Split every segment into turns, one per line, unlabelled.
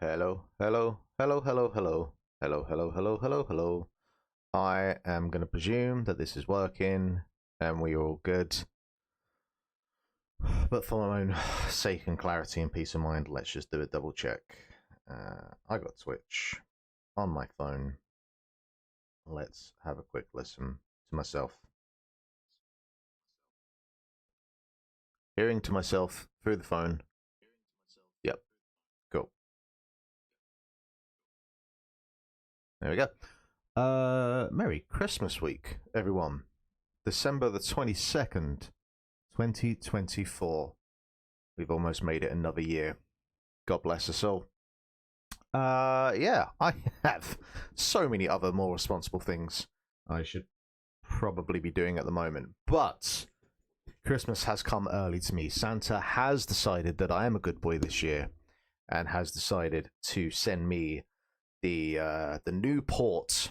Hello, hello, hello, hello, hello, hello, hello, hello, hello, hello. I am going to presume that this is working and we are all good. But for my own sake and clarity and peace of mind, let's just do a double check. I got Twitch on my phone. Let's have a quick listen to myself. Hearing to myself through the phone. Yep, cool. There we go. Merry Christmas week, everyone. December the 22nd, 2024. We've almost made it another year. God bless us all. Yeah, I have so many other more responsible things I should probably be doing at the moment. But Christmas has come early to me. Santa has decided that I am a good boy this year and has decided to send me the new port,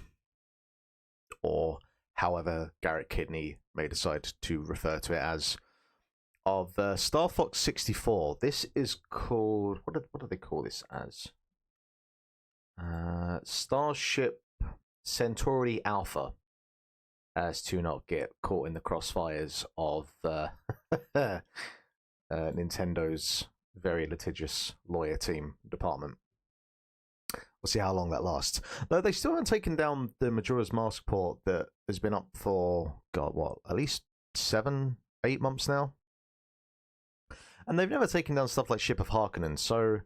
or however Garrett Kidney may decide to refer to it as, of Star Fox 64. This is called, what do they call this as? Starship Centauri Alpha, as to not get caught in the crossfires of Nintendo's very litigious lawyer team department. We'll see how long that lasts. Though they still haven't taken down the Majora's Mask port that has been up for, God, what, at least 7-8 months now? And they've never taken down stuff like Ship of Harkonnen, so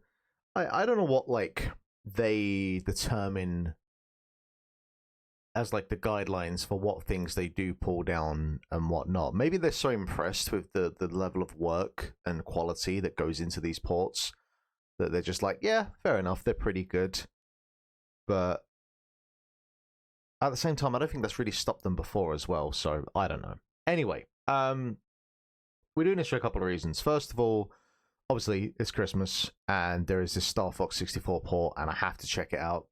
I don't know what, like, they determine as, like, the guidelines for what things they do pull down and whatnot. Maybe they're so impressed with the level of work and quality that goes into these ports that they're just like, yeah, fair enough, they're pretty good. But at the same time, I don't think that's really stopped them before as well, so I don't know. Anyway, we're doing this for a couple of reasons. First of all, obviously, it's Christmas, and there is this Star Fox 64 port, and I have to check it out.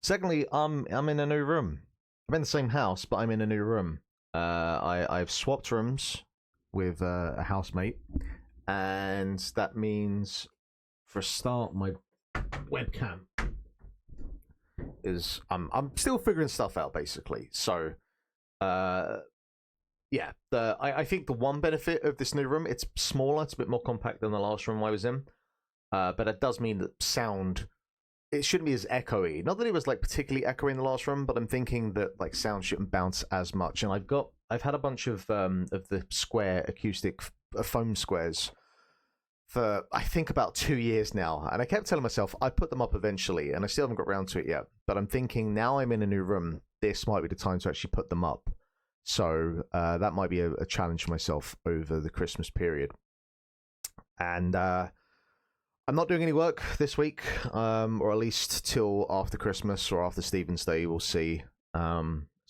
Secondly, I'm in a new room. I'm in the same house, but I'm in a new room. I've swapped rooms with a housemate, and that means, for a start, my webcam is I'm still figuring stuff out, basically. So yeah, I think the one benefit of this new room, it's smaller, it's a bit more compact than the last room I was in, but it does mean that sound, it shouldn't be as echoey. Not that it was like particularly echoey in the last room, but I'm thinking that like sound shouldn't bounce as much. And I've had a bunch of the square acoustic foam squares for I think about 2 years now, and I kept telling myself I'd put them up eventually, and I still haven't got around to it yet. But I'm thinking now I'm in a new room, this might be the time to actually put them up. So that might be a challenge for myself over the Christmas period. And I'm not doing any work this week, or at least till after Christmas or after Stephen's Day, we'll see. So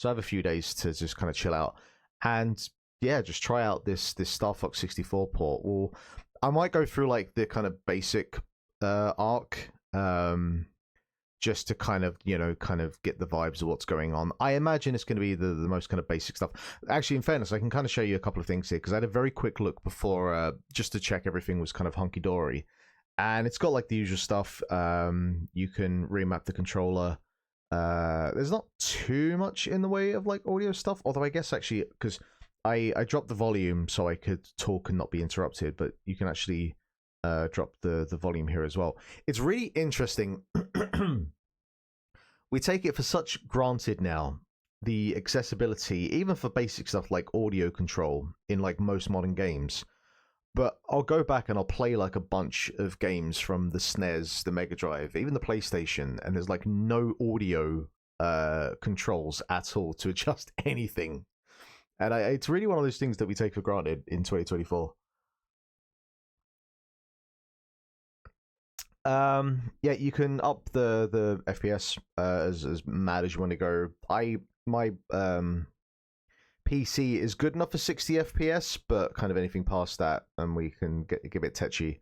I have a few days to just kind of chill out and yeah, just try out this Star Fox 64 port. Well, I might go through like the kind of basic arc, just to kind of, kind of get the vibes of what's going on. I imagine it's going to be the most kind of basic stuff. Actually, in fairness, I can kind of show you a couple of things here, because I had a very quick look before, just to check everything was kind of hunky-dory. And it's got like the usual stuff. You can remap the controller. There's not too much in the way of like audio stuff, although I guess actually, because I dropped the volume so I could talk and not be interrupted, but you can actually drop the volume here as well. It's really interesting. We take it for such granted now, the accessibility, even for basic stuff like audio control in like most modern games. But I'll go back and I'll play like a bunch of games from the SNES, the Mega Drive, even the PlayStation, and there's like no audio controls at all to adjust anything. And it's really one of those things that we take for granted in 2024. Yeah, you can up the FPS as mad as you want to go. My PC is good enough for 60 FPS, but kind of anything past that, and we can get a bit tetchy.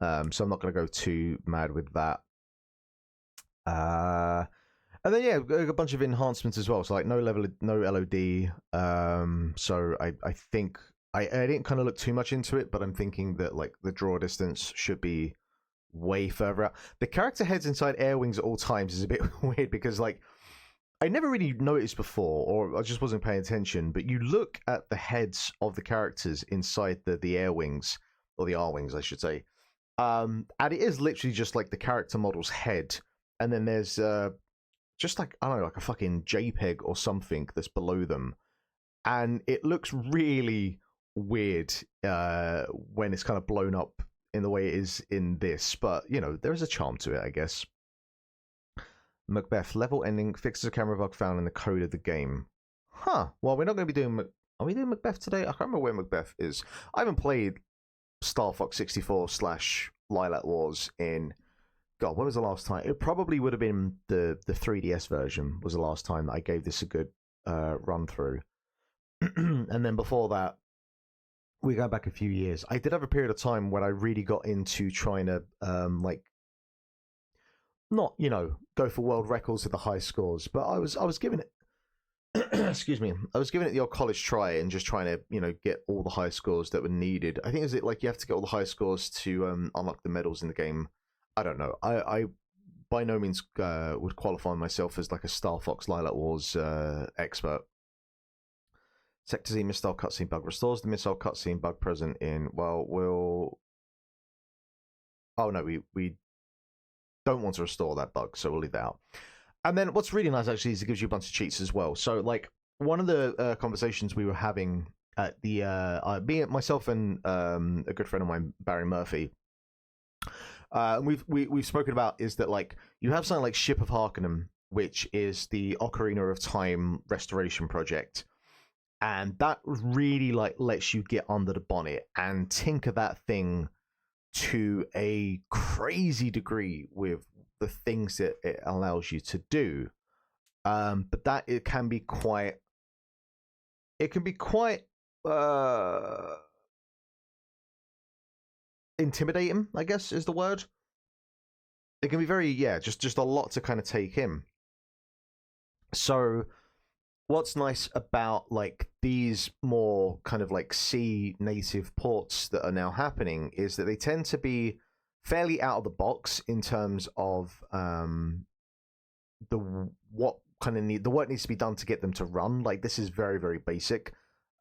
So I'm not going to go too mad with that. And then yeah, a bunch of enhancements as well. So like no LOD. So I think I didn't kind of look too much into it, but I'm thinking that like the draw distance should be way further out. The character heads inside air wings at all times is a bit weird because, like, I never really noticed before, or I just wasn't paying attention, but you look at the heads of the characters inside the air wings, or the R wings, I should say, and it is literally just like the character model's head, and then there's just like, I don't know, like a fucking JPEG or something that's below them, and it looks really weird when it's kind of blown up in the way it is in this, but you know, there is a charm to it, I guess. Macbeth level ending fixes a camera bug found in the code of the game. Huh. Well, we're not going to be doing. Are we doing Macbeth today? I can't remember where Macbeth is. I haven't played Star Fox 64 / Lilac Wars in. God, when was the last time? It probably would have been the 3DS version. Was the last time that I gave this a good run through. And then before that, we go back a few years. I did have a period of time when I really got into trying to like, not, you know, go for world records with the high scores, but I was giving it excuse me, I was giving it the old college try and just trying to, you know, get all the high scores that were needed. I think is it like you have to get all the high scores to unlock the medals in the game. I don't know. I by no means would qualify myself as like a Star Fox Lilac Wars expert. Sector Z missile cutscene bug restores the missile cutscene bug present in. Well, we'll. Oh no, we don't want to restore that bug, so we'll leave that out. And then what's really nice actually is it gives you a bunch of cheats as well. So like one of the conversations we were having at the myself and a good friend of mine, Barry Murphy, we've spoken about is that like you have something like Ship of Harkonnen, which is the Ocarina of Time restoration project, and that really like lets you get under the bonnet and tinker that thing to a crazy degree with the things that it allows you to do. But that it can be quite intimidating, I guess is the word. It can be very, just a lot to kind of take in. So what's nice about like these more kind of like C native ports that are now happening is that they tend to be fairly out of the box in terms of the work needs to be done to get them to run. Like this is very, very basic.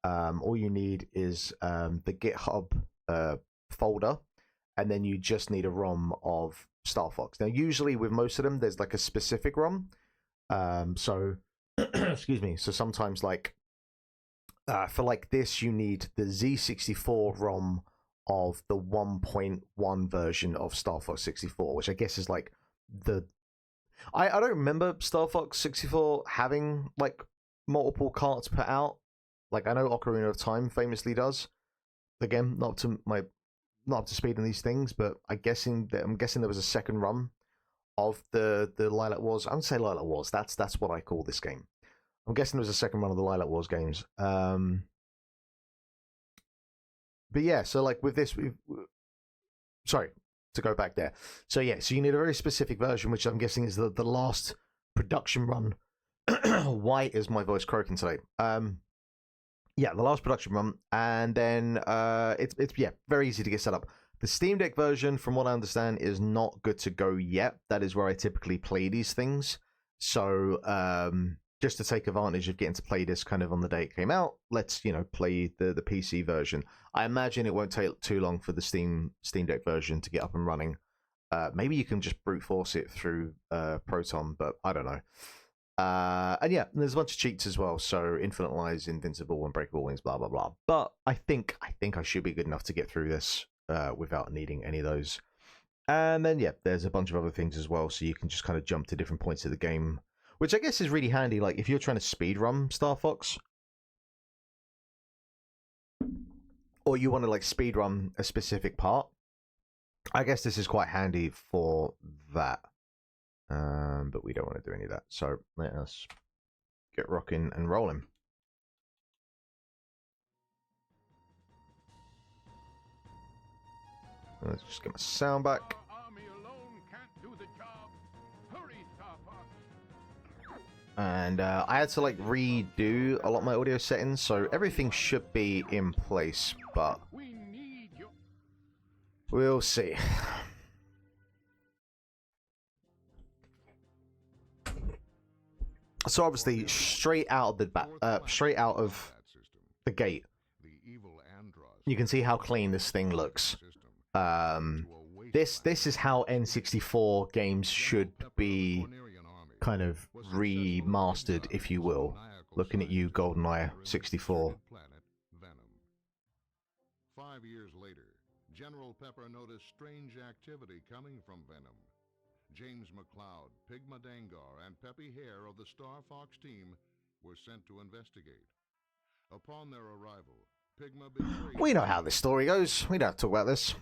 All you need is the GitHub folder, and then you just need a ROM of Star Fox. Now usually with most of them there's like a specific ROM. So excuse me. So sometimes like for like this you need the Z64 ROM of the 1.1 version of Star Fox 64, which I guess is like the I don't remember Star Fox 64 having like multiple carts put out. Like I know Ocarina of Time famously does. Again, not up to speed on these things, but I'm guessing there was a second run of the Lilac Wars. I would say Lilac Wars. That's what I call this game. I'm guessing there was a second run of the Lilac Wars games. But yeah, so like with this, sorry to go back there. So yeah, so you need a very specific version, which I'm guessing is the last production run. Why is my voice croaking today? Yeah, the last production run, and then it's very easy to get set up. The Steam Deck version, from what I understand, is not good to go yet. That is where I typically play these things. So just to take advantage of getting to play this kind of on the day it came out, let's play the PC version. I imagine it won't take too long for the Steam Deck version to get up and running. Maybe you can just brute force it through Proton, but I don't know. And yeah, there's a bunch of cheats as well. So Infinite Lives, Invincible, Unbreakable Wings, blah blah blah. But I think I should be good enough to get through this without needing any of those. And then yeah, there's a bunch of other things as well, so you can just kind of jump to different points of the game, which I guess is really handy. Like if you're trying to speedrun Star Fox, or you want to like speedrun a specific part, I guess this is quite handy for that. But we don't want to do any of that, so let us get rocking and rolling. Let's just get my sound back. And I had to like redo a lot of my audio settings, so everything should be in place, but we'll see. So obviously, straight out of the gate, you can see how clean this thing looks. This is how N64 games should be kind of remastered, if you will. Looking at you, GoldenEye 64.
5 years later, General Pepper noticed strange activity coming from Venom. James McCloud, Pigma Dangar, and Peppy Hare of the Star Fox team were sent to investigate. Upon their arrival, Pigma betrayed...
We know how this story goes. We don't have to talk about this.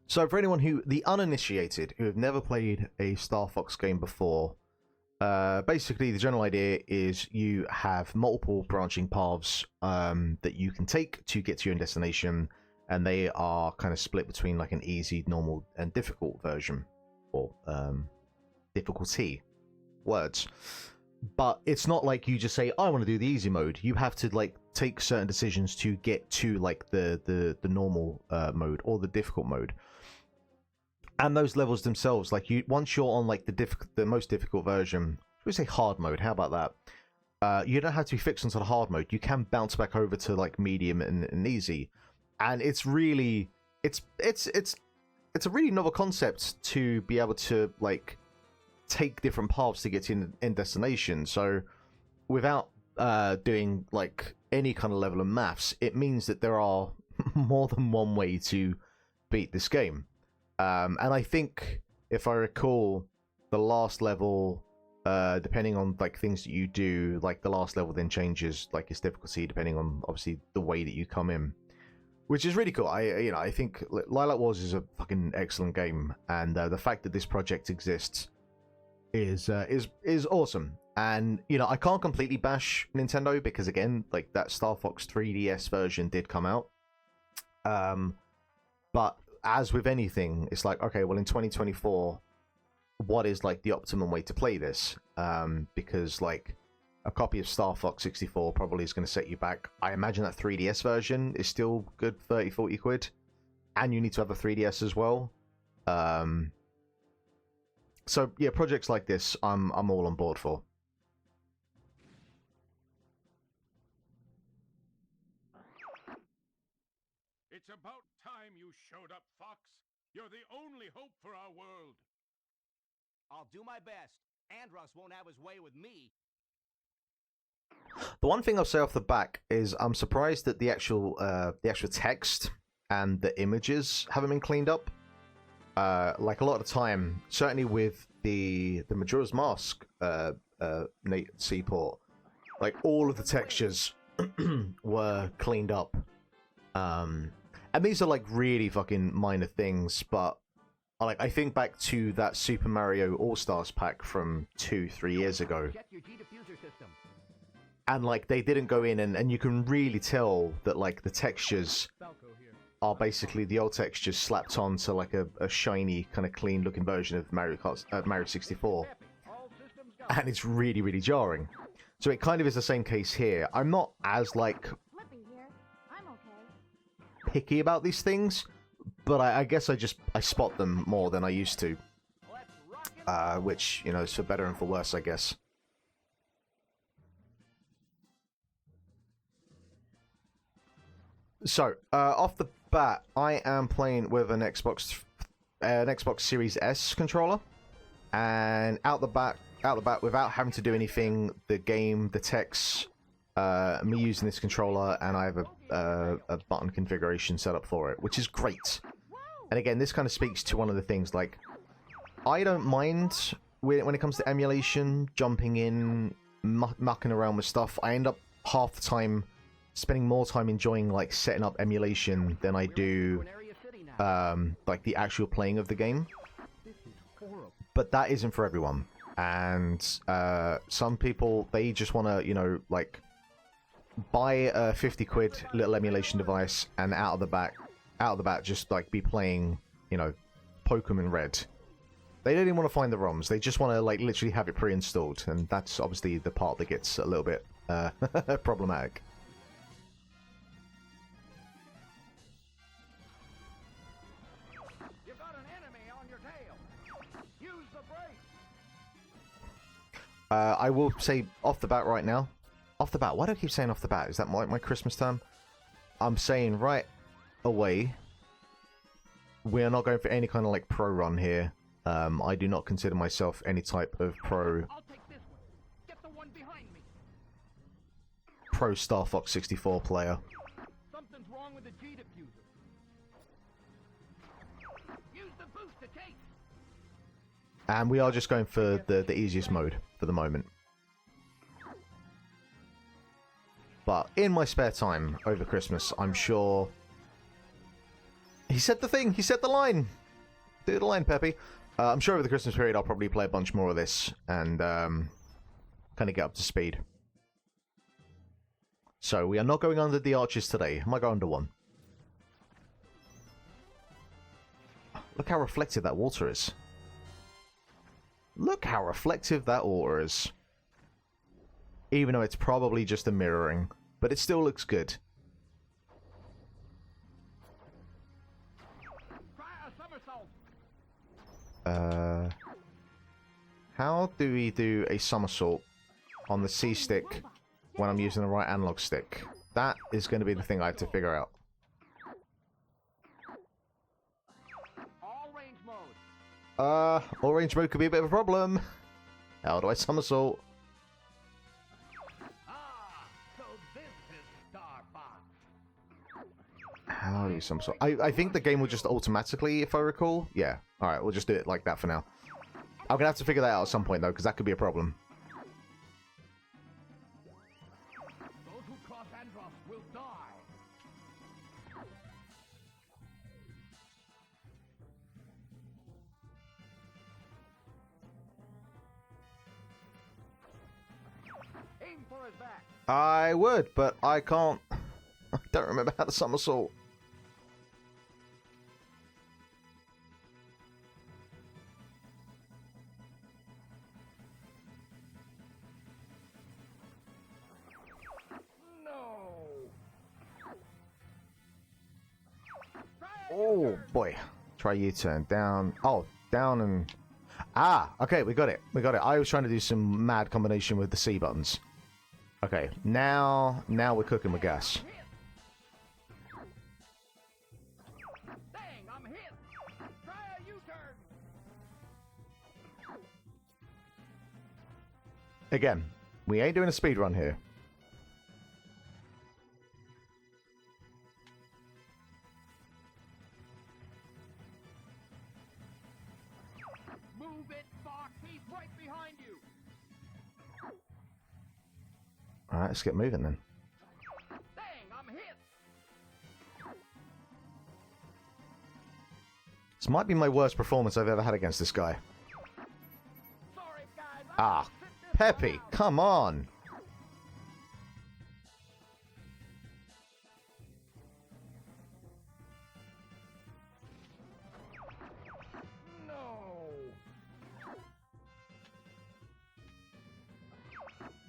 So for anyone the uninitiated, who have never played a Star Fox game before, basically the general idea is you have multiple branching paths that you can take to get to your destination, and they are kind of split between like an easy, normal, and difficult version, or difficulty words. But it's not like you just say, I want to do the easy mode. You have to like take certain decisions to get to like the normal mode or the difficult mode. And those levels themselves, like once you're on like the most difficult version, should we say hard mode? How about that? You don't have to be fixed onto the hard mode. You can bounce back over to like medium and easy, and it's really it's a really novel concept to be able to like take different paths to get to in destination. So without doing like any kind of level of maths, it means that there are more than one way to beat this game. And I think, if I recall, the last level, depending on like things that you do, like the last level then changes like its difficulty depending on obviously the way that you come in, which is really cool. I think Lilac Wars is a fucking excellent game, and the fact that this project exists is awesome. And I can't completely bash Nintendo because again, like that Star Fox 3DS version did come out, but as with anything, it's like, okay, well, in 2024, what is like the optimum way to play this? Because like a copy of Star Fox 64 probably is going to set you back. I imagine that 3DS version is still good 30-40 quid, and you need to have a 3DS as well. So yeah, projects like this, I'm all on board for.
It's about time you showed up, Fox. You're the only hope for our world.
I'll do my best. Andros won't have his way with me.
The one thing I'll say off the back is I'm surprised that the actual text and the images haven't been cleaned up. Like a lot of the time, certainly with the Majora's Mask seaport, like all of the textures were cleaned up. And these are like really fucking minor things, but like I think back to that Super Mario All-Stars pack from 2-3 years ago, and like they didn't go in and you can really tell that like the textures are basically the old textures slapped onto like a shiny kind of clean looking version of Mario 64, and it's really, really jarring. So it kind of is the same case here. I'm not as like picky about these things, but I guess I spot them more than I used to, which is for better and for worse, I guess. So off the bat, I am playing with an Xbox Series S controller, and out the bat without having to do anything, the game detects me using this controller, and I have a button configuration set up for it, which is great. And again, this kind of speaks to one of the things, like, I don't mind when it comes to emulation, jumping in, mucking around with stuff. I end up half the time spending more time enjoying like setting up emulation than I do like the actual playing of the game. But that isn't for everyone, and some people, they just want to like buy a 50 quid little emulation device and out of the bat just like be playing Pokemon Red. They don't even want to find the ROMs, they just want to like literally have it pre-installed, and that's obviously the part that gets a little bit problematic. I will say off the bat right now. Off the bat. Why do I keep saying off the bat? Is that my Christmas term? I'm saying right away. We are not going for any kind of like pro run here. I do not consider myself any type of pro.
I'll take this one. Get the one behind me.
Pro Star Fox 64 player.
Something's wrong with the G diffuser. Use the boost to take.
And we are just going for the easiest mode for the moment. But in my spare time over Christmas, I'm sure... He said the thing! He said the line! Do the line, Peppy. I'm sure over the Christmas period I'll probably play a bunch more of this and kind of get up to speed. So we are not going under the arches today. I might go under one. Look how reflective that water is. Look how reflective that water is. Even though it's probably just a mirroring. But it still looks good.
Try a somersault.
How do we do a somersault on the C stick when I'm using the right analog stick? That is going to be the thing I have to figure out.
All range mode.
All range mode could be a bit of a problem. How do I somersault?
So this is Star Fox.
How do you somersault? I think the game will just automatically, if I recall. Yeah. Alright, we'll just do it like that for now. I'm going to have to figure that out at some point, though, because that could be a problem.
Those who cross Andros will die. Aim for his back.
I would, but I can't. I don't remember how to somersault. Oh boy. Try U-turn. Down. Oh, down and... Ah! Okay, we got it. We got it. I was trying to do some mad combination with the C buttons. Okay, now we're cooking with gas.
Dang, I'm hit. Try a U-turn.
Again, we ain't doing a speed run here.
Move it, Fox. He's right behind you.
Alright, let's get moving then.
Dang, I'm hit.
This might be my worst performance I've ever had against this guy.
Sorry, guys.
Ah, Peppy, come on!
No.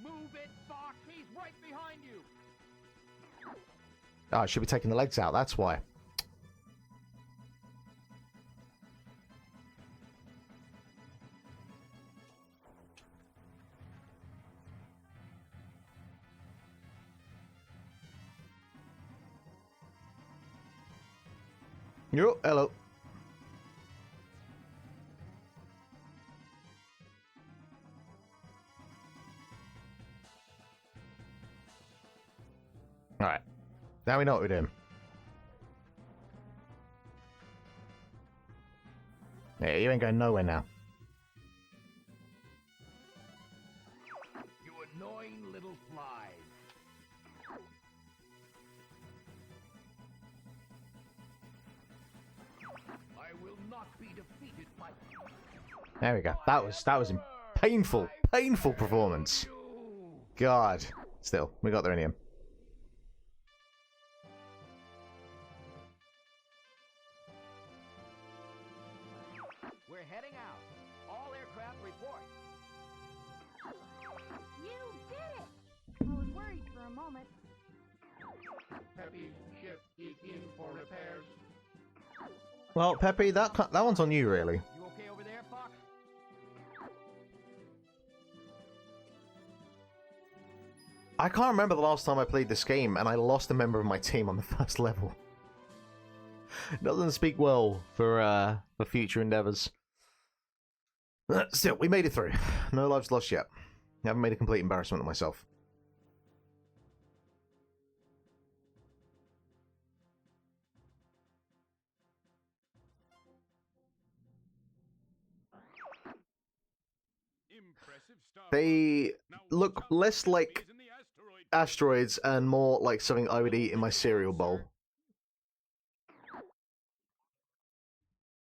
Move it, Fox. He's right behind you.
Oh, I should be taking the legs out, that's why. Yo, hello. Alright. Now we know what we're doing. Yeah, you ain't going nowhere now.
You annoying little flies. I will not be defeated by...
There we go. That was a painful performance. God. Still, we got there in the end.
We're heading out. All aircraft report.
You did it! I was worried for a moment.
Peppy ship is in for repairs.
Well, Peppy, that one's on you, really.
You okay over there, Fox?
I can't remember the last time I played this game, and I lost a member of my team on the first level. Doesn't speak well for future endeavors. Still, we made it through. No lives lost yet. I haven't made a complete embarrassment of myself. They look less like asteroids and more like something I would eat in my cereal bowl.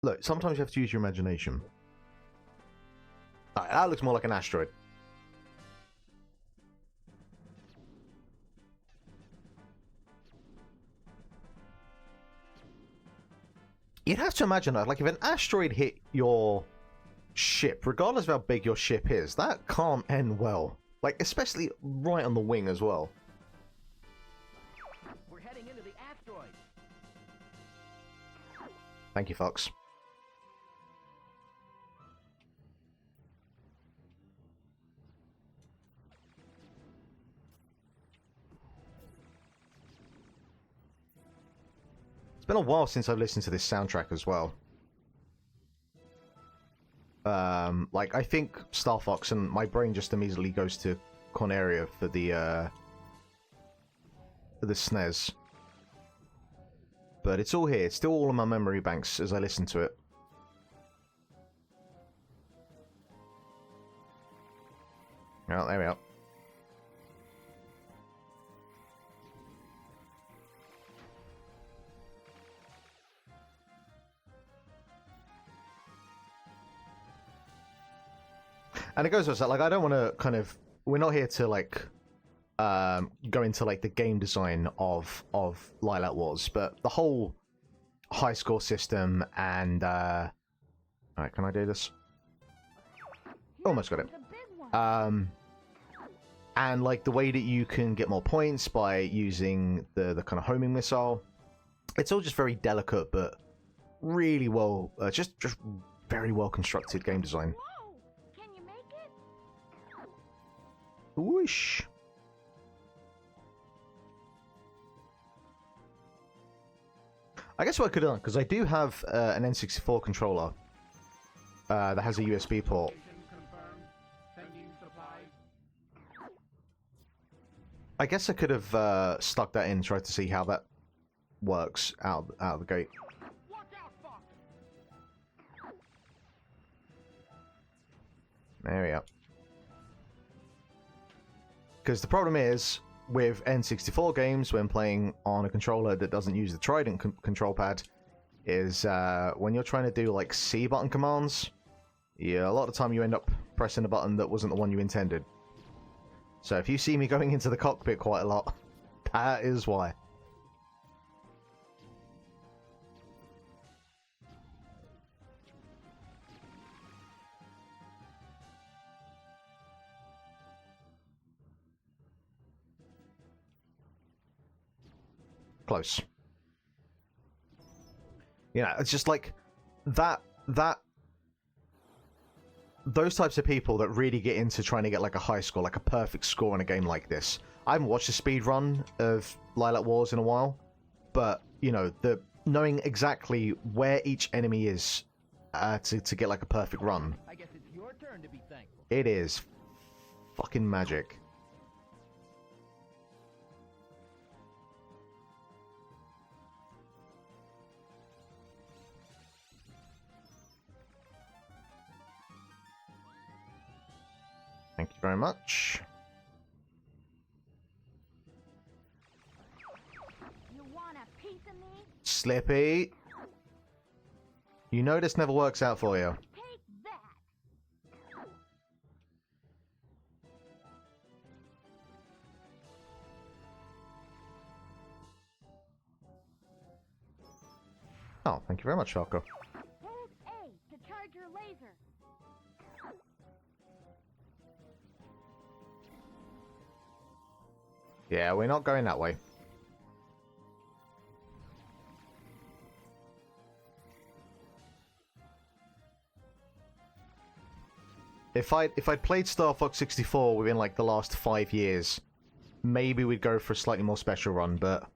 Look, sometimes you have to use your imagination. Alright, that looks more like an asteroid. You'd have to imagine that, like, if an asteroid hit your ship, regardless of how big your ship is, that can't end well. Like, especially right on the wing as well.
We're heading into the asteroid.
Thank you, Fox. It's been a while since I've listened to this soundtrack as well. Like, I think Star Fox, and my brain just immediately goes to Corneria for the SNES. But it's all here. It's still all in my memory banks as I listen to it. Oh, there we are. And it goes with that, like, I don't want to kind of... We're not here to, like, go into, like, the game design of Lilac Wars, but the whole high score system and... Alright, can I do this? Almost got it. And, like, the way that you can get more points by using the kind of homing missile. It's all just very delicate, but really well... just very well constructed game design. Whoosh. I guess what I could have done, because I do have an N64 controller that has a USB port. I guess I could have stuck that in, tried to see how that works out of the gate. There we are. Because the problem is, with N64 games, when playing on a controller that doesn't use the Trident control pad, is when you're trying to do, like, C button commands, yeah, a lot of the time you end up pressing a button that wasn't the one you intended. So if you see me going into the cockpit quite a lot, that is why. Close. You know, it's just like those types of people that really get into trying to get like a high score, like a perfect score in a game like this. I haven't watched a speed run of Lilac Wars in a while, but you know, the knowing exactly where each enemy is to get like a perfect run.
I guess it's your turn to be thankful.
It is fucking magic. Thank you very much.
You want a piece of me?
Slippy. You know this never works out for you.
Take that.
Oh, thank you very much, Falco.
Hold A to charge your laser.
Yeah, we're not going that way. If I'd played Star Fox 64 within like the last 5 years, maybe we'd go for a slightly more special run, but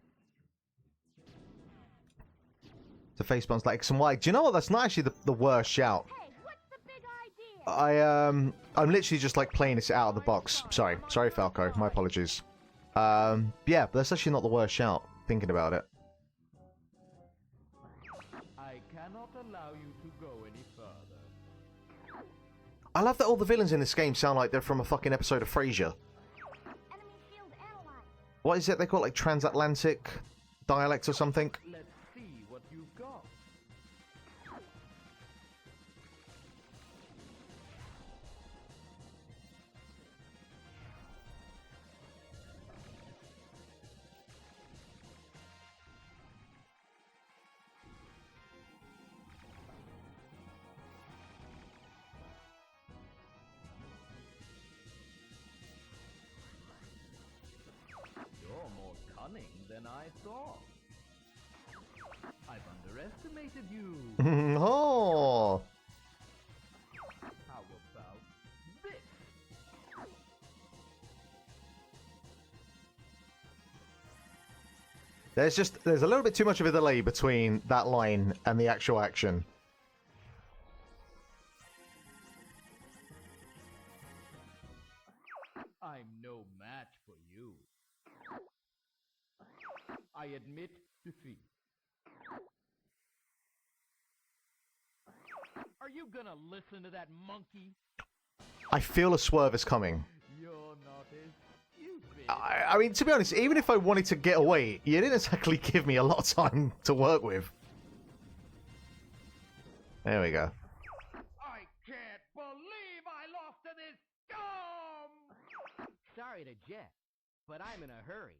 the face buttons like X and Y. Do you know what? That's not actually the worst shout.
Hey, what's the big idea?
I'm literally just like playing this out of the box. Sorry, Falco. My apologies. Yeah, but that's actually not the worst shout. Thinking about it.
I cannot allow you to go any further.
I love that all the villains in this game sound like they're from a fucking episode of Frasier.
Enemy field analyzed.
What is it they call it? Like transatlantic dialect or something?
Let's see what you've got. You're more cunning than I thought. I've underestimated you.
Oh.
How about this?
There's a little bit too much of a delay between that line and the actual action.
I'm no match for you. I admit defeat. Are you gonna listen to that monkey?
I feel a swerve is coming.
You're not as stupid.
I mean, to be honest, even if I wanted to get away, you didn't exactly give me a lot of time to work with. There we go.
I can't believe I lost to this scum! Sorry to Jet, but I'm in a hurry.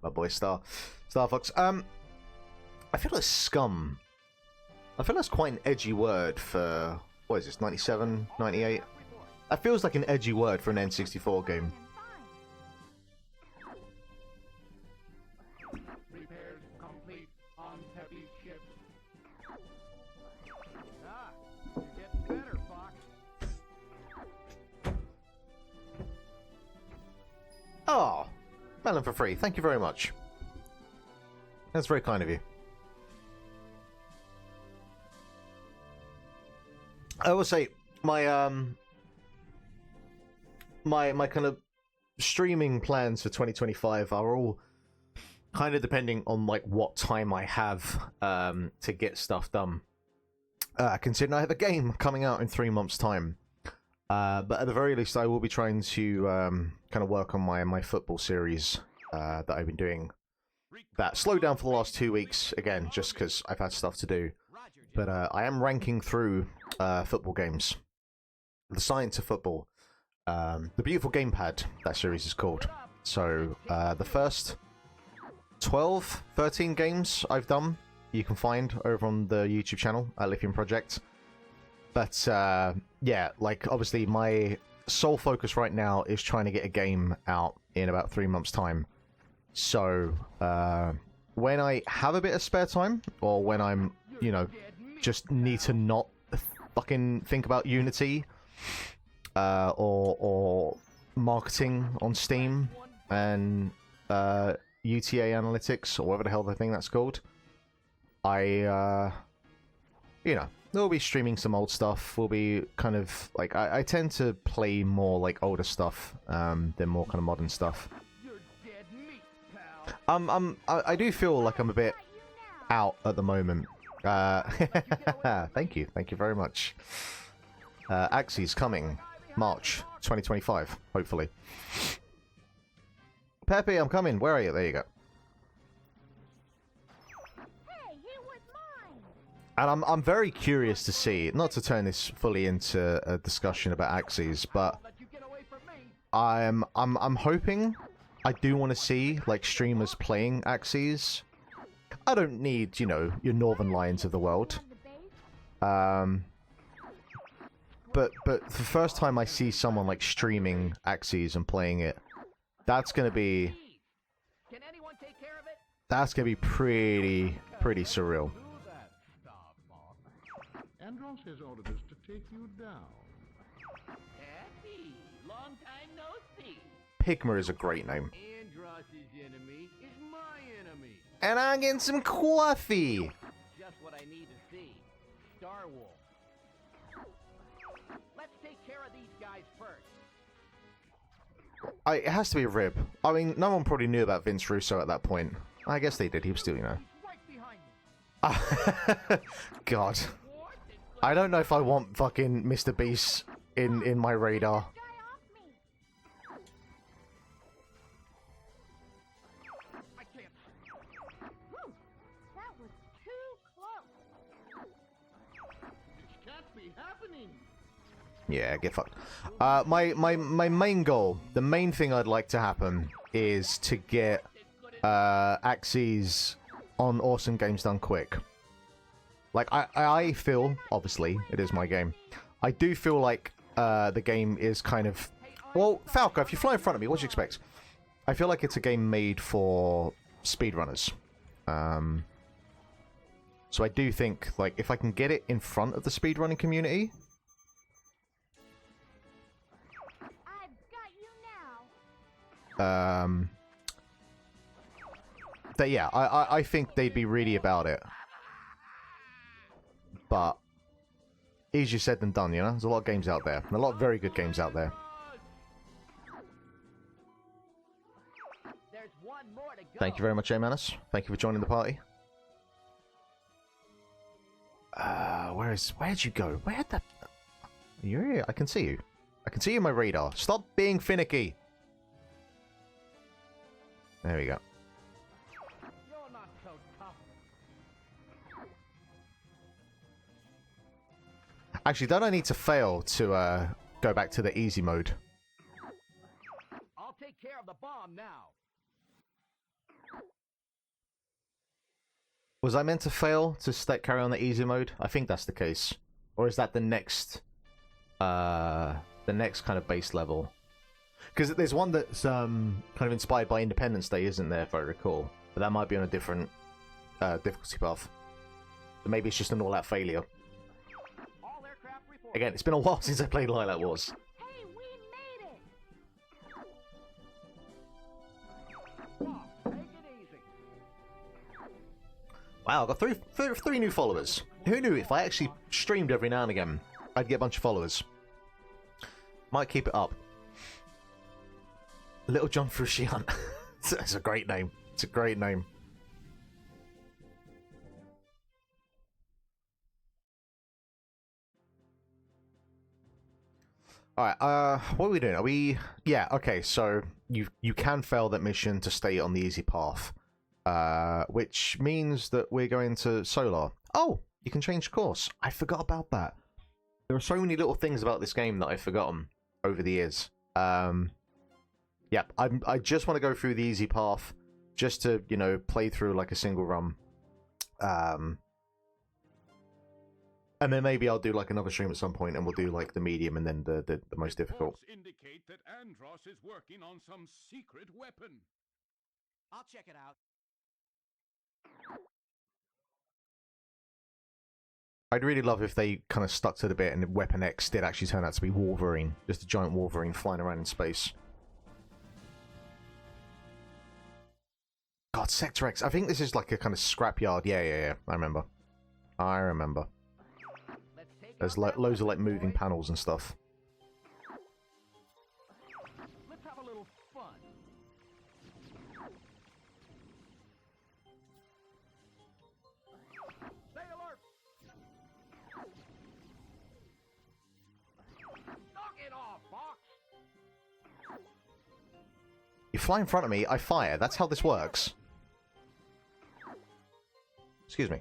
My boy Star Fox. I feel like scum. I feel that's quite an edgy word for, what is this, 97, 98? That feels like an edgy word for an N64 game.
Repairs complete on Peppy's ship.
Ah, you're getting better, Fox.
Oh, melon for free. Thank you very much. That's very kind of you. I will say my my kind of streaming plans for 2025 are all kind of depending on like what time I have to get stuff done. Considering I have a game coming out in 3 months' time. But at the very least, I will be trying to kind of work on my football series that I've been doing. That slowed down for the last 2 weeks, again, just because I've had stuff to do. But I am ranking through football games. The Science of Football. The Beautiful Gamepad, that series is called. So, the first 12, 13 games I've done, you can find over on the YouTube channel at Lithium Project. But, yeah, like, obviously my sole focus right now is trying to get a game out in about 3 months' time. So, when I have a bit of spare time, or when I'm, you know, just need to not fucking think about Unity, or marketing on Steam, and UTA Analytics, or whatever the hell the thing that's called, I, you know, we'll be streaming some old stuff. We'll be kind of like I tend to play more like older stuff than more kind of modern stuff.
You're dead meat, pal.
I do feel like I'm a bit out at the moment. Thank you very much. Axyz coming March 2025, hopefully. Peppy, I'm coming. Where are you? There you go.
Hey, he was mine.
And I'm very curious to see, not to turn this fully into a discussion about Axyz, but
Let you get away from me.
I'm hoping, I do want to see like streamers playing Axyz. I don't need, you know, your Northern Lions of the world. But the first time I see someone like streaming Axyz and playing it, that's gonna be
Can anyone take care of it?
pretty surreal.
Do that, Star Fox.
Andros has ordered us to take you down.
Happy. Long time no see.
Pigma is a great name.
Andross's enemy is my enemy.
And I'm getting some coffee.
Just what I need to see. Star Wolf. Let's take care of these guys first.
It has to be a rib. I mean, no one probably knew about Vince Russo at that point. I guess they did. He was still, you know.
He's right behind me.
God.
What?
I don't know if I want fucking Mr. Beast in my radar.
Guy off me.
I can't.
Whew, that was too close.
This can't be happening.
Yeah, get fucked. My main goal, the main thing I'd like to happen is to get Axyz on Awesome Games Done Quick. Like, I feel, obviously, it is my game. I do feel like the game is kind of... Well, Falco, if you fly in front of me, what do you expect? I feel like it's a game made for speedrunners. So I do think, like, if I can get it in front of the speedrunning community...
I've got you now.
That yeah, I think they'd be really about it. But easier said than done, you know? There's a lot of games out there. And a lot of very good games out there.
There's one more to go.
Thank you very much, Manus. Thank you for joining the party. Where'd you go? Where'd that... You're here. I can see you. I can see you in my radar. Stop being finicky. There we go.
You're not so tough.
Actually, don't I need to fail to go back to the easy mode?
I'll take care of the bomb now.
Was I meant to fail to carry on the easy mode? I think that's the case. Or is that the next kind of base level? Because there's one that's kind of inspired by Independence Day, isn't there, if I recall? But that might be on a different difficulty path. So maybe it's just an all-out failure.
All aircraft report.
Again, it's been a while since I played Lilac Wars.
Hey, we made it.
Boss, take it easy.
Wow, I got three new followers. Who knew if I actually streamed every now and again, I'd get a bunch of followers. Might keep it up. Little John Frusciante. That's a great name. It's a great name. Alright, what are we doing? Are we... Yeah, okay, so you can fail that mission to stay on the easy path. Which means that we're going to Solar. Oh, you can change course. I forgot about that. There are so many little things about this game that I've forgotten over the years. Yeah, I just want to go through the easy path, just to, you know, play through like a single run. And then maybe I'll do like another stream at some point, and we'll do like the medium and then the most difficult.
Reports indicate that Andross is working on some secret weapon.
I'll check it out.
I'd really love if they kind of stuck to the bit and Weapon X did actually turn out to be Wolverine. Just a giant Wolverine flying around in space. God, Sector X. I think this is like a kind of scrapyard. Yeah. I remember.
Let's take
There's
out that
loads of like
weapon,
moving
boys.
panels and stuff.
Let's have a little fun. Stay alert. Knock it off, Fox.
You fly in front of me, I fire. That's how this works. Excuse me.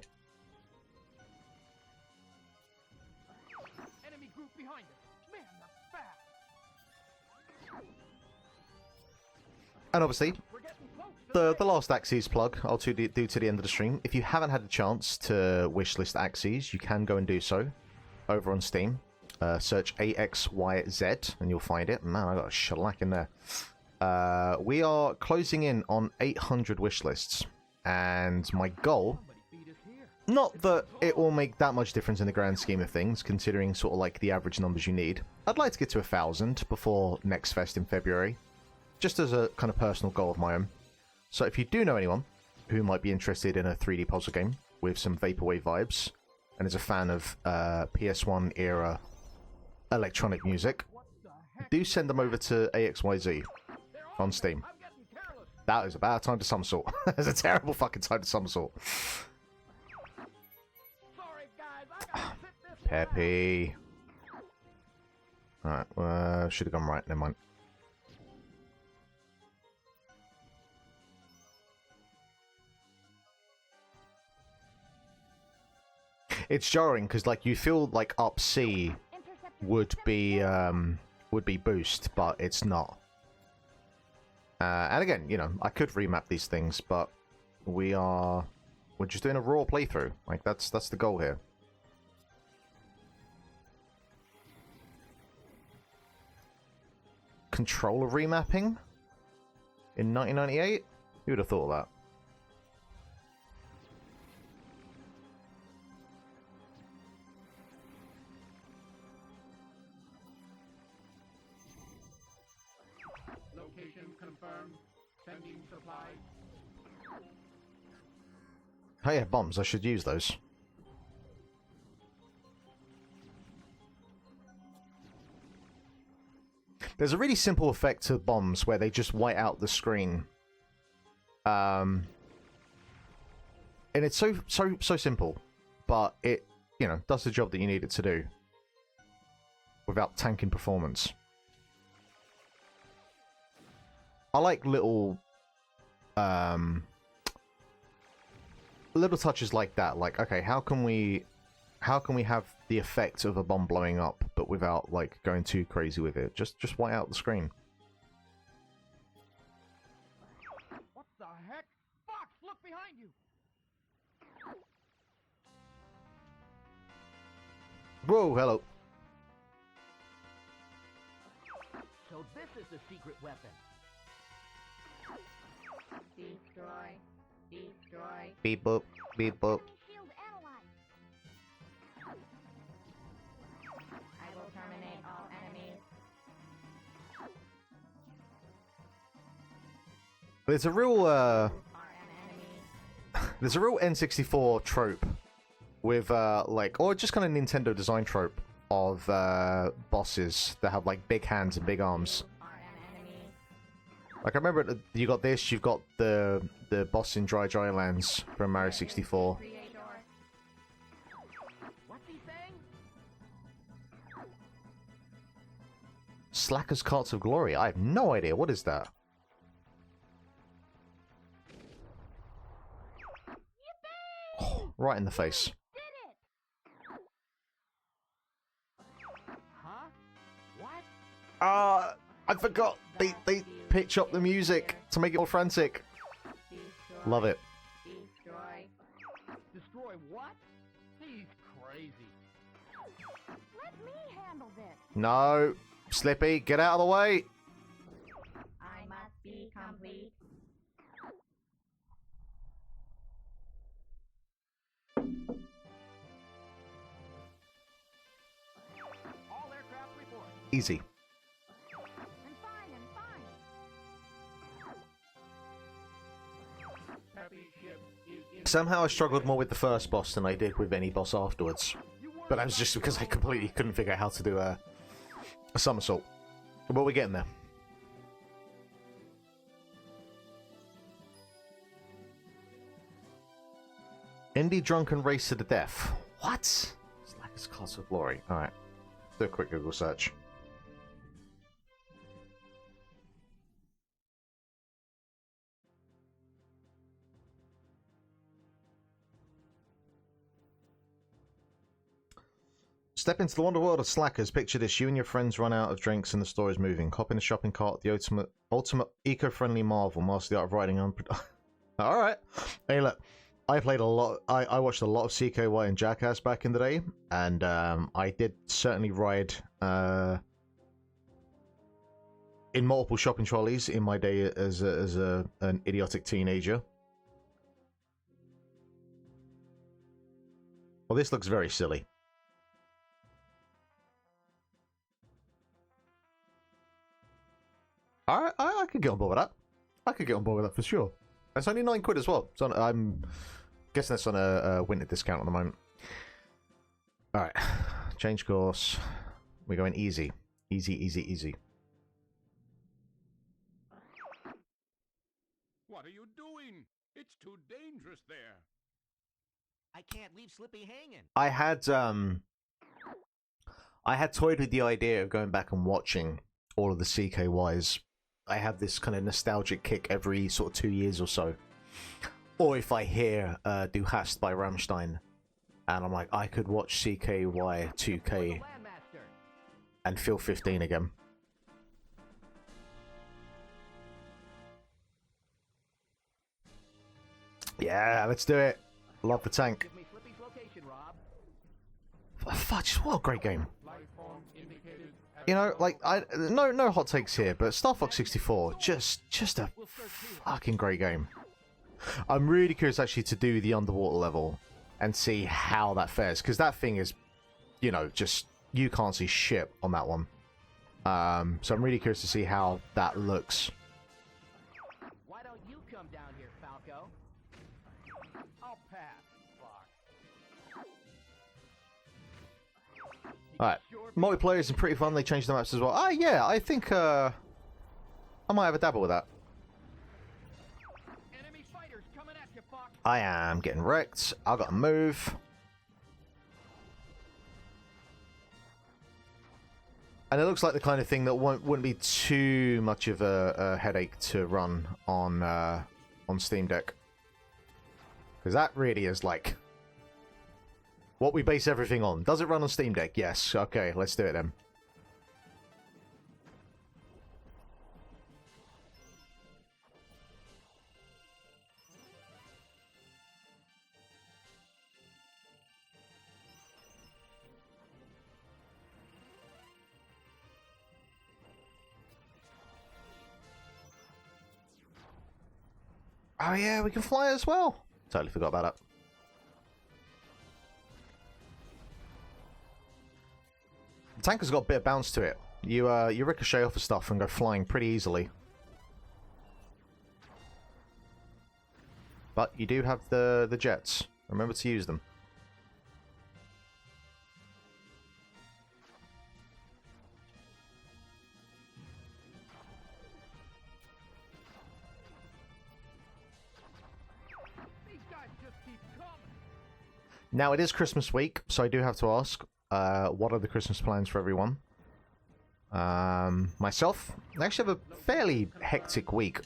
Enemy group behind us. Man, they're fast.
And obviously,
We're getting close to
the last Axyz plug I'll do to the end of the stream. If you haven't had a chance to wishlist Axyz, you can go and do so over on Steam. Search AXYZ and you'll find it. Man, I got a shellac in there. We are closing in on 800 wishlists, and my goal
Somebody beat us here.
Not that it will make that much difference in the grand scheme of things, considering sort of like the average numbers you need. I'd like to get to 1,000 before next fest in February, just as a kind of personal goal of my own. So if you do know anyone who might be interested in a 3D puzzle game with some vaporwave vibes, and is a fan of PS1 era electronic music, do send them over to AXYZ on Steam. That is a bad time to somersault. That's a terrible fucking time to somersault. Peppy. Alright, should have gone right, never mind. It's jarring because like you feel like up C would be boost, but it's not. And again, you know, I could remap these things, but we're just doing a raw playthrough. Like that's the goal here. Controller remapping in 1998? Who would have thought of that?
Location confirmed. Sending supplies.
Oh yeah, bombs. I should use those. There's a really simple effect to bombs where they just white out the screen. And it's so simple, but it, you know, does the job that you need it to do without tanking performance. I like little touches like that. Like, okay, how can we have the effect of a bomb blowing up, but without like going too crazy with it? Just white out the screen.
What the heck? Fox, look behind you!
Whoa, hello.
So this is the secret weapon.
Destroy. Destroy.
Beep boop, beep boop.
Enemy shield analyzed. I will terminate all enemies.
There's a real
Are an enemy.
there's a real N64 trope with like, or just kind of Nintendo design trope of bosses that have like big hands and big arms.
Are an enemy.
Like I remember you got this, you've got the boss in Dry Lands from Mario 64.
Creator.
What's he saying?
Slacker's Carts of Glory. I have no idea. What is that? Oh, right in the face.
Did it!
Huh? What?
I forgot. They pitch up the music to make it more frantic.
Destroy.
Love it.
Destroy.
Destroy what? He's crazy.
Let me handle this.
No. Slippy, get out of the way.
I must be complete.
All aircraft report.
Easy.
I'm fine, I'm fine.
Happy ship is in.
Somehow I struggled more with the first boss than I did with any boss afterwards. But that was just because I completely couldn't figure out how to do a somersault. But we're getting there. Indie drunken race to the death. What? Slacker's Carts of Glory. Alright. Do a quick Google search. Step into the wonder world of Slackers. Picture this: you and your friends run out of drinks and the store is moving. Hop in the shopping cart, the ultimate eco-friendly marvel. Master the art of riding on. Alright. Hey, look. I played a lot. I watched a lot of CKY and Jackass back in the day, and I did certainly ride in multiple shopping trolleys in my day as an idiotic teenager. Well, this looks very silly. I could get on board with that. I could get on board with that for sure. That's only £9 as well. So I'm guessing that's on a winter discount at the moment. Alright. Change course. We're going easy. Easy, easy, easy.
What are you doing? It's too dangerous there.
I can't leave Slippy hanging.
I had toyed with the idea of going back and watching all of the CKYs. I have this kind of nostalgic kick every sort of 2 years or so. Or if I hear Du Hast by Rammstein, and I'm like, I could watch CKY 2K and feel 15 again. Yeah, let's do it. Love the tank.
Give me Slippy's location, Rob.
Fudge, what a great game. You know, like, no hot takes here, but Star Fox 64, just a fucking great game. I'm really curious actually to do the underwater level and see how that fares, because that thing is, you know, just, you can't see shit on that one. So I'm really curious to see how that looks.
Why don't you come down here, Falco? I'll pass, Fox.
Alright, multiplayer is pretty fun, they changed the maps as well. Ah, yeah, I think, I might have a dabble with that.
Enemy fighters coming at you, Fox.
I am getting wrecked. I've got to move. And it looks like the kind of thing that wouldn't be too much of a headache to run on Steam Deck. Because that really is like what we base everything on. Does it run on Steam Deck? Yes. Okay, let's do it then. Oh yeah, we can fly as well. Totally forgot about that. The tank has got a bit of bounce to it. You ricochet off of stuff and go flying pretty easily. But you do have the jets. Remember to use them. Now, it is Christmas week, so I do have to ask, what are the Christmas plans for everyone? Myself, I actually have a fairly hectic week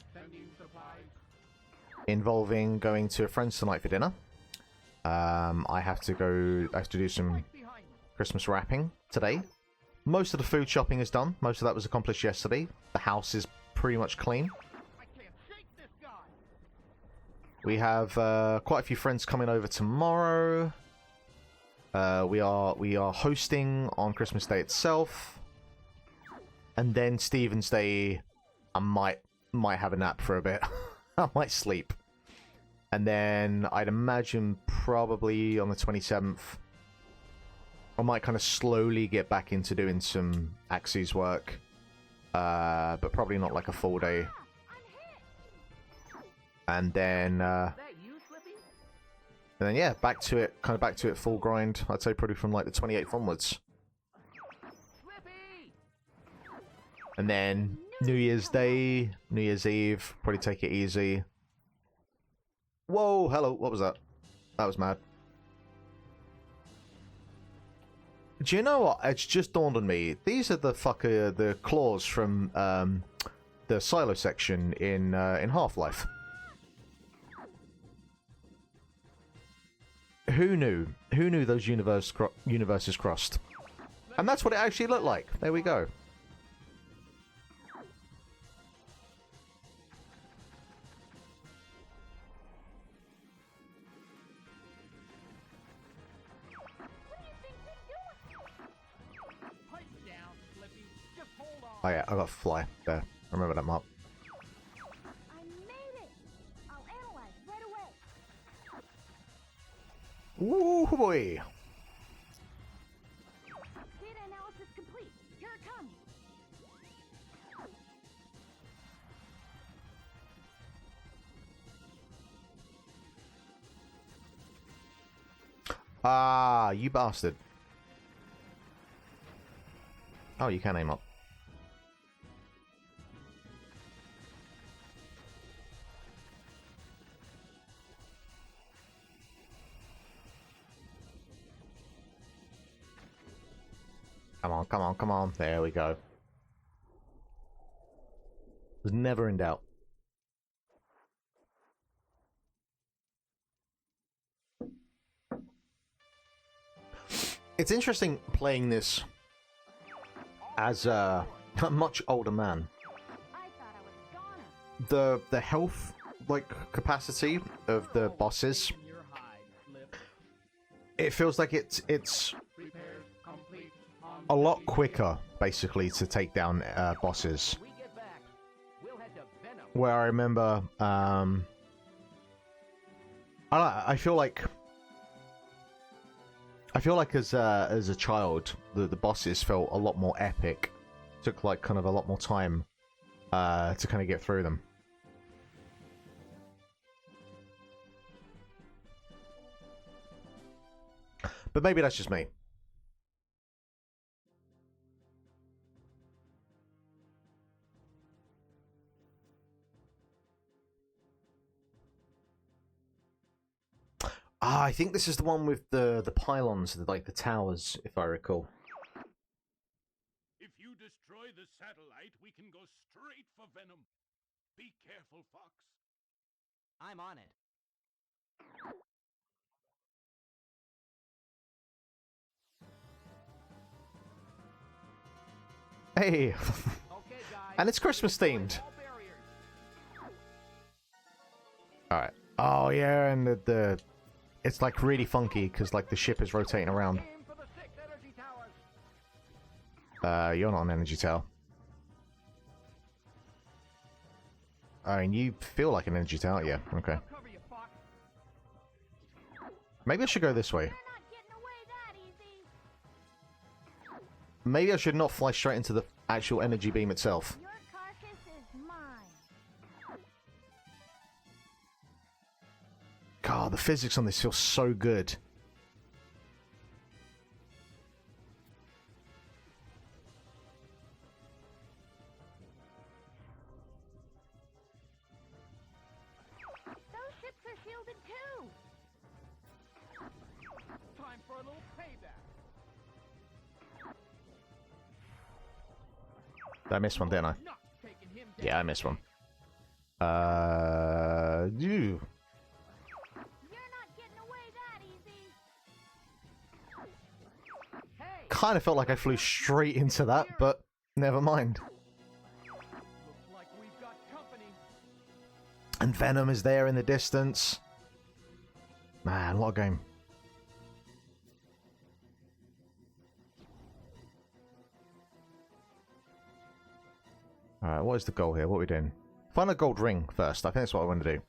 involving going to a friend's tonight for dinner. I have to do some Christmas wrapping today. Most of the food shopping is done. Most of that was accomplished yesterday. The house is pretty much clean. We have quite a few friends coming over tomorrow. We are hosting on Christmas Day itself, and then Stephen's Day, I might have a nap for a bit. I might sleep, and then I'd imagine probably on the 27th, I might kind of slowly get back into doing some Axyz work, but probably not like a full day. And then, yeah, back to it full grind. I'd say probably from like the 28th onwards. And then New Year's Day, New Year's Eve, probably take it easy. Whoa, hello, what was that? That was mad. Do you know what? It's just dawned on me. These are the claws from the silo section in Half-Life. Who knew? Who knew those universes crossed? And that's what it actually looked like. There we go. Oh yeah, I got to fly. There. Remember that map.
I made it! I'll analyze right away.
Ooh boy!
is complete. Here it comes.
Ah, you bastard. Oh, you can aim up. Come on, come on, come on. There we go. Was never in doubt. It's interesting playing this as a much older man.
I thought I was goner.
The health like capacity of the bosses, it feels like it's a lot quicker basically to take down bosses.
We get back. We'll head to Venom.
Where I remember I feel like as a child the bosses felt a lot more epic. Took like kind of a lot more time to kind of get through them. But maybe that's just me. Ah, I think this is the one with the pylons, like the towers, if I recall.
If you destroy the satellite, we can go straight for Venom. Be careful, Fox.
I'm on it.
Hey,
Okay, guys.
and it's Christmas themed.
All barriers.
All right. Oh yeah, and the it's like really funky because like the ship is rotating around.
Aim for the 6 energy towers.
You're not an energy tower. I mean, you feel like an energy tower, yeah. Okay.
I'll cover you, Fox.
Maybe I should go this way.
You're not getting away that easy.
Maybe I should not fly straight into the actual energy beam itself.
Your carcass is mine.
God, the physics on this feels so good.
Those ships are shielded too.
Time for a little payback.
I missed one, didn't I?
Not taking him down.
Yeah, I missed one. Ew.
You're not getting away that easy.
Hey,
Kind of felt like I flew straight into that, but never mind.
looks like we've got company.
And Venom is there in the distance. Man, what a game. Alright, what is the goal here? What are we doing? Find a gold ring first. I think that's what I want to do.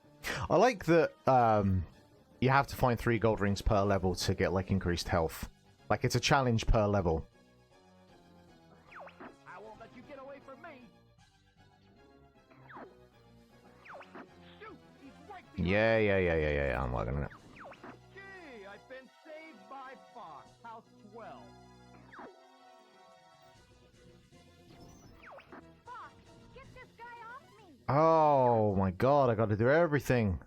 I like that you have to find 3 gold rings per level to get like increased health. Like it's a challenge per level.
I won't let you get away from me. Shoot, he's right behind.
Yeah. I'm working on it.
Gee, I've been saved by Fox. How swell.
Fox, get this guy off me.
Oh my god, I got to do everything.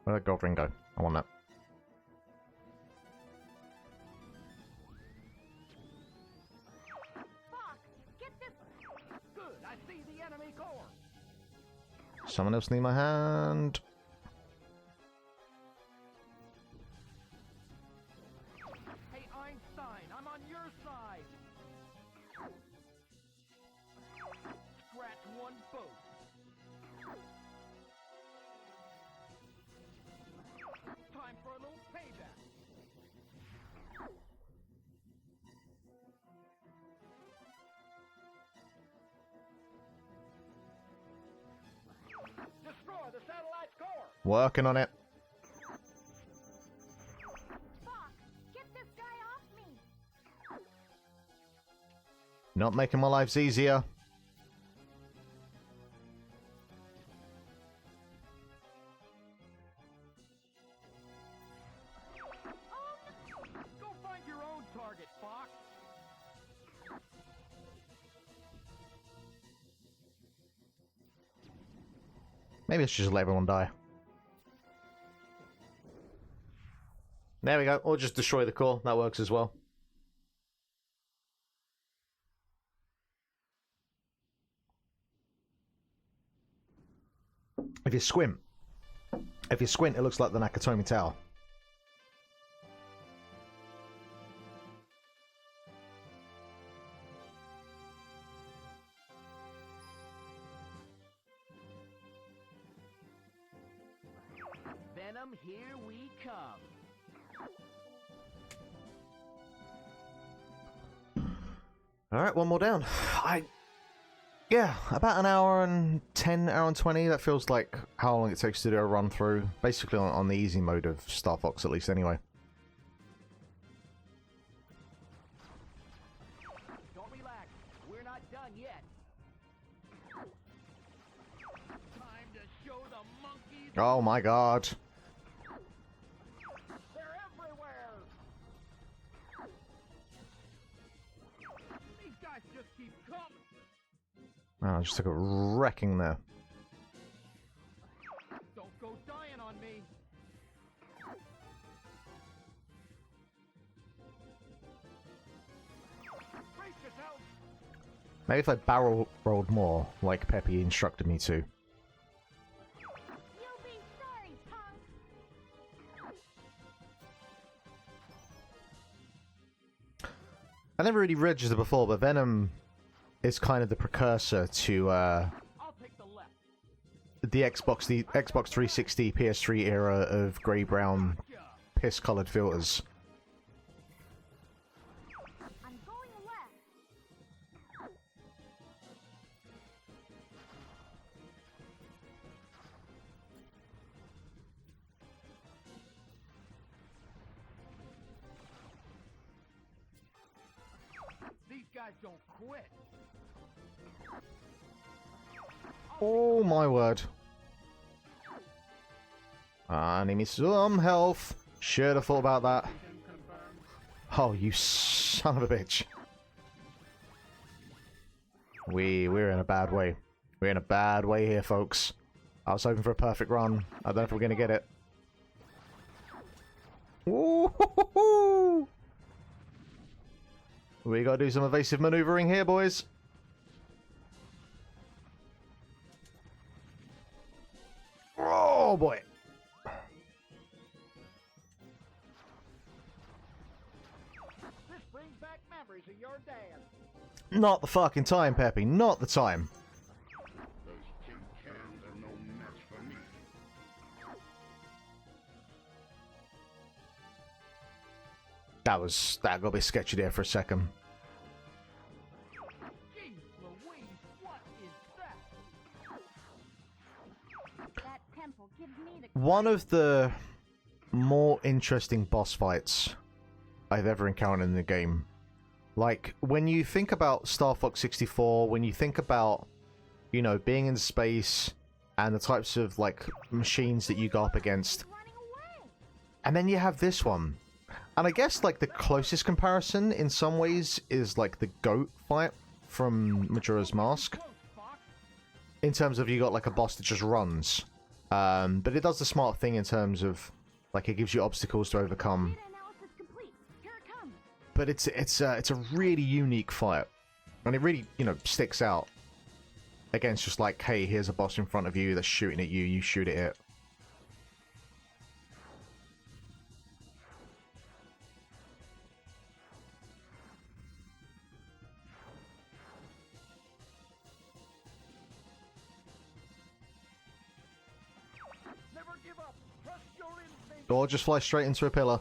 Where'd that gold ring go? I want that.
Fox, get this.
Good, I see the enemy core.
Someone else need my hand.
Hey, Einstein, I'm on your side. Scratch one boat. Time for a little payback. Destroy the satellite's core.
Working on it.
Fox, get this guy off me.
Not making my lives easier.
Go find your own target, Fox.
Maybe I should just let everyone die. There we go. Or just destroy the core. That works as well. If you squint, it looks like the Nakatomi Tower.
Venom, here we come.
Alright, one more down. Yeah, about an hour and 10, hour and 20. That feels like how long it takes to do a run through. Basically on the easy mode of Star Fox, at least, anyway.
Don't relax. We're not done yet.
Time to show the monkeys
Oh my god.
they're everywhere. These guys just keep coming.
Oh, I just took a wrecking there.
Don't go dying on me. Brace yourself.
Maybe if I barrel rolled more, like Peppy instructed me to.
You'll be sorry, punk.
I never really registered before, but Venom is kind of the precursor to
I'll take the left.
the Xbox 360 PS3 era of grey-brown
Gotcha.
piss-coloured filters.
I'm going left.
These guys don't quit.
Oh my word. I need me some health. Should have thought about that. Oh, you son of a bitch. We're in a bad way. We're in a bad way here, folks. I was hoping for a perfect run. I don't know if we're going to get it. Ooh, we got to do some evasive maneuvering here, boys. Oh, boy.
This brings back memories of your dad.
Not the fucking time, Peppy. Not the time.
Those tin cans are no match for me.
That got a bit sketchy there for a second.
Jeez Louise, what is that?
That temple gives me the...
One of the more interesting boss fights I've ever encountered in the game. Like, when you think about Star Fox 64, when you think about, you know, being in space and the types of, like, machines that you go up against,
Running away.
and then you have this one. And I guess, like, the closest comparison in some ways is, like, the goat fight from Majora's Mask.
Close, Fox.
In terms of you got, like, a boss that just runs. But it does the smart thing in terms of, like, it gives you obstacles to overcome.
Data analysis complete. Here it comes.
But it's a really unique fight. And it really, you know, sticks out. Against just like, hey, here's a boss in front of you that's shooting at you, you shoot at it.
Never give up. Trust your instinct.
Or just fly straight into a pillar.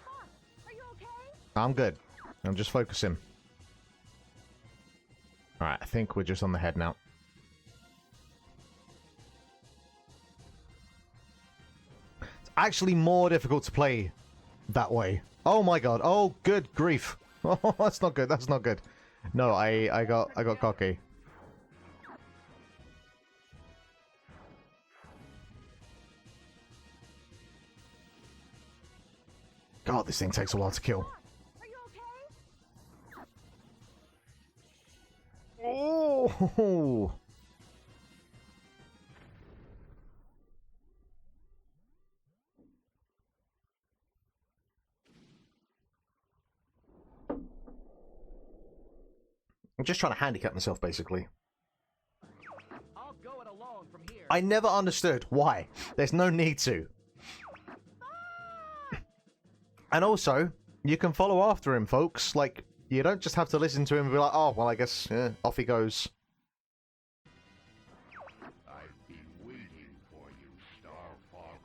Fox, are you okay?
I'm good. I'm just focusing. Alright, I think we're just on the head now. It's actually more difficult to play that way. Oh my god. Oh, good grief. Oh, that's not good. That's not good. No, I got cocky. God, this thing takes a while to kill.
Are you okay?
Oh! I'm just trying to handicap myself, basically.
I'll go it alone from here.
I never understood why. There's no need to. And also, you can follow after him, folks. Like, you don't just have to listen to him and be like, oh, well, I guess, yeah, off he goes.
I've been waiting for you, Star Fox.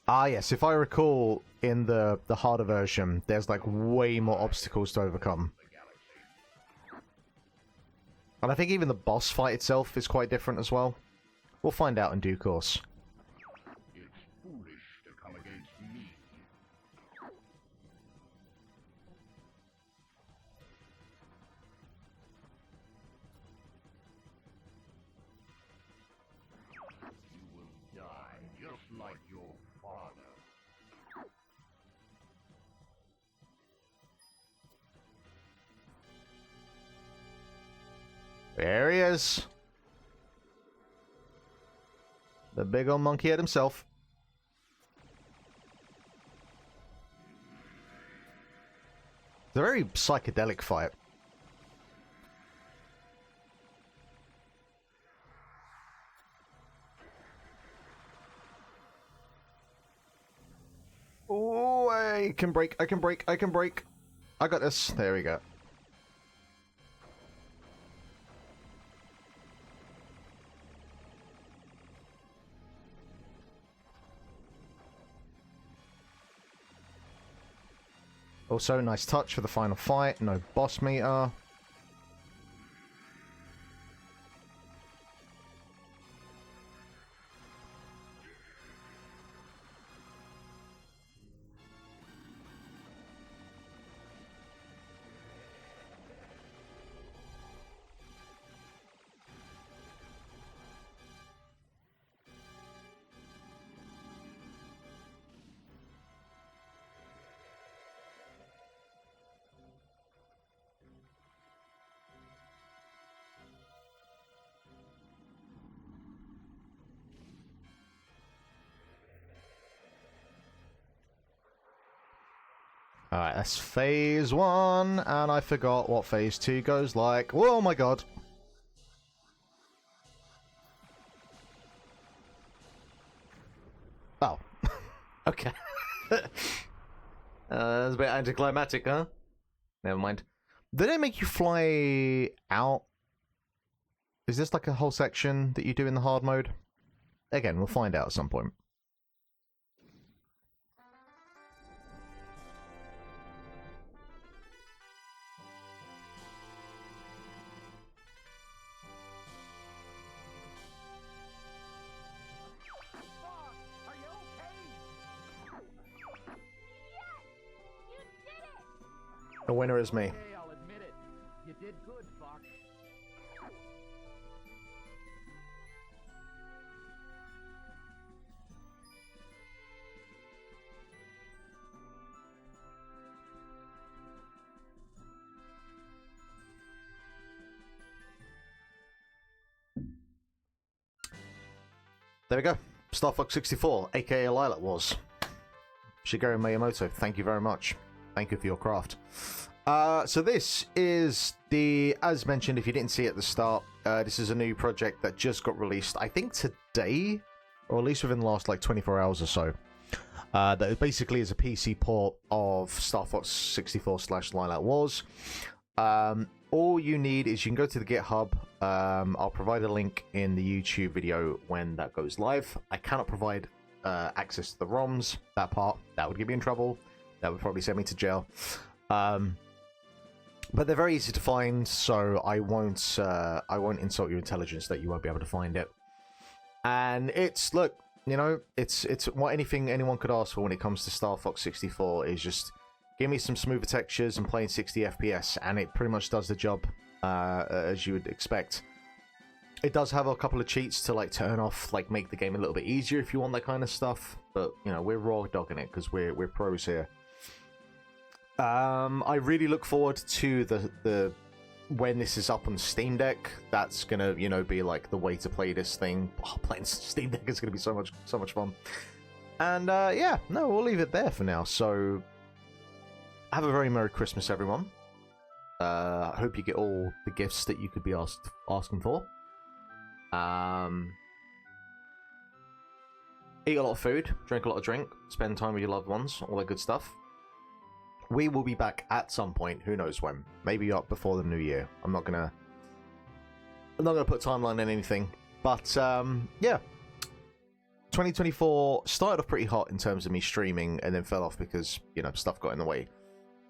Ah, yes, if I recall, in the harder version, there's, like, way more obstacles to overcome. And I think even the boss fight itself is quite different as well. We'll find out in due course.
It's foolish to come against me. You will die just like your father.
There he is. The big old monkey head himself. It's a very psychedelic fight. Oh, I can break, I can break, I can break. I got this. There we go. Also, nice touch for the final fight. No boss meter. Alright, that's phase 1, and I forgot what phase 2 goes like. Oh my god. Oh. Okay. That's a bit anticlimactic, huh? Never mind. Did it make you fly out? Is this like a whole section that you do in the hard mode? Again, we'll find out at some point.
Are you okay?
You did it!
The winner is me.
Okay, I'll admit it. You did good, Fox.
There we go. Star Fox 64, aka Lilac Wars. Shigeru Miyamoto, thank you very much. Thank you for your craft. So this is the, as mentioned, if you didn't see at the start, this is a new project that just got released, I think today, or at least within the last like 24 hours or so. That basically is a PC port of Star Fox 64 / Lilac Wars. All you need is you can go to the GitHub. I'll provide a link in the YouTube video when that goes live. I cannot provide access to the ROMs. That part, that would get me in trouble. That would probably send me to jail. But they're very easy to find, so I won't insult your intelligence that you won't be able to find it. And it's, look, you know, it's what anything anyone could ask for when it comes to Star Fox 64 is just give me some smoother textures and playing 60 FPS, and it pretty much does the job as you would expect. It does have a couple of cheats to like turn off, like make the game a little bit easier if you want that kind of stuff. But you know, we're raw dogging it because we're pros here. I really look forward to the when this is up on Steam Deck. That's gonna, you know, be like the way to play this thing. Oh, playing Steam Deck is gonna be so much fun. And yeah, no, we'll leave it there for now. So have a very Merry Christmas, everyone. I hope you get all the gifts that you could be asking for. Eat a lot of food, drink a lot of drink, spend time with your loved ones, all that good stuff. We will be back at some point, who knows when. Maybe up before the new year. I'm not gonna put a timeline on anything. But yeah. 2024 started off pretty hot in terms of me streaming and then fell off because, you know, stuff got in the way.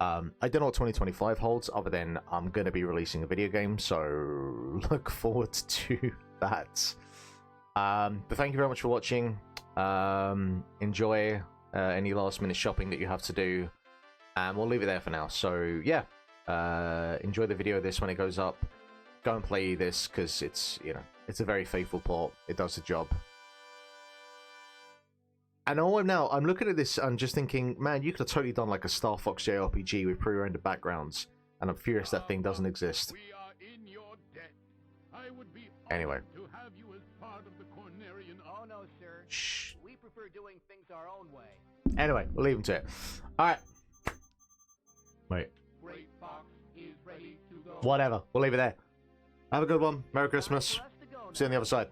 I don't know what 2025 holds other than I'm gonna be releasing a video game, so look forward to that. But thank you very much for watching. Enjoy any last minute shopping that you have to do. And we'll leave it there for now. So yeah, enjoy the video of this when it goes up. Go and play this because it's, you know, it's a very faithful port. It does the job. And I'm looking at this and just thinking, man, you could have totally done like a Star Fox JRPG with pre-rendered backgrounds. And I'm furious that thing doesn't exist.
We are in your debt. I would be
Anyway.
honored to have you as part of the Cornerian.
Oh no, sir.
Shh.
We prefer doing things our own way.
Anyway, we'll leave him to it. Alright. Wait.
Great Fox is ready to go.
Whatever. We'll leave it there. Have a good one. Merry Christmas.
Time for us to go
See you on the
now.
other side.